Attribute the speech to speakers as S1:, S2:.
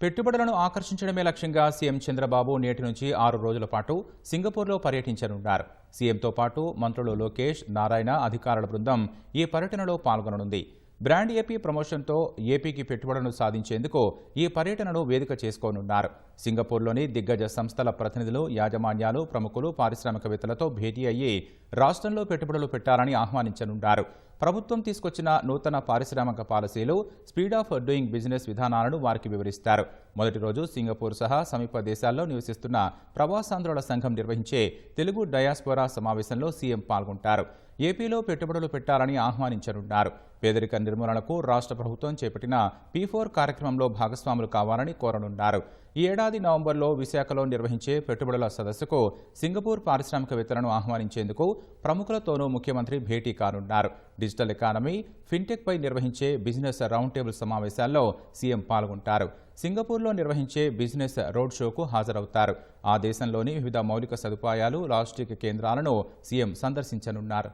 S1: పెట్టుబడులను ఆకర్షించడమే లక్ష్యంగా సీఎం చంద్రబాబు నేటి నుంచి 6 రోజుల పాటు సింగపూర్లో పర్యటించనున్నారు. సీఎంతో పాటు మంత్రులు లోకేష్, నారాయణ అధికారుల బృందం ఈ పర్యటనలో పాల్గొననుంది. బ్రాండ్ ఏపీ ప్రమోషన్తో ఏపీకి పెట్టుబడులను సాధించేందుకు ఈ పర్యటనను వేదిక చేసుకోనున్నారు. సింగపూర్లోని దిగ్గజ సంస్థల ప్రతినిధులు, యాజమాన్యాలు, ప్రముఖులు, పారిశ్రామికవేత్తలతో భేటీ అయ్యి రాష్ట్రంలో పెట్టుబడులు పెట్టాలని ఆహ్వానించనున్నారు. ప్రభుత్వం తీసుకొచ్చిన నూతన పారిశ్రామిక పాలసీలు, స్పీడ్ ఆఫ్ డూయింగ్ బిజినెస్ విధానాలను వారికి వివరిస్తారు. మొదటి రోజు సింగపూర్ సహా సమీప దేశాల్లో నివసిస్తున్న ప్రవాసాంధ్రుల సంఘం నిర్వహించే తెలుగు డయాస్పోరా సమావేశంలో సీఎం పాల్గొంటారు. ఏపీలో పెట్టుబడులు పెట్టాలని ఆహ్వానించనున్నారు. పేదరిక నిర్మూలనకు రాష్ట్ర ప్రభుత్వం చేపట్టిన P4 కార్యక్రమంలో భాగస్వాములు కావాలని కోరనున్నారు. ఈ ఏడాది నవంబర్లో విశాఖలో నిర్వహించే పెట్టుబడుల సదస్సుకు సింగపూర్ పారిశ్రామికవేత్తలను ఆహ్వానించేందుకు ప్రముఖులతోనూ ముఖ్యమంత్రి భేటీ కానున్నారు. డిజిటల్ ఎకానమీ, ఫిన్టెక్పై నిర్వహించే బిజినెస్ రౌండ్ టేబుల్ సమావేశాల్లో సీఎం పాల్గొంటారు. సింగపూర్లో నిర్వహించే బిజినెస్ రోడ్ షోకు హాజరవుతారు. ఆ దేశంలోని వివిధ మౌలిక సదుపాయాలు, లాజిస్టిక్ కేంద్రాలను సీఎం సందర్శించనున్నారు.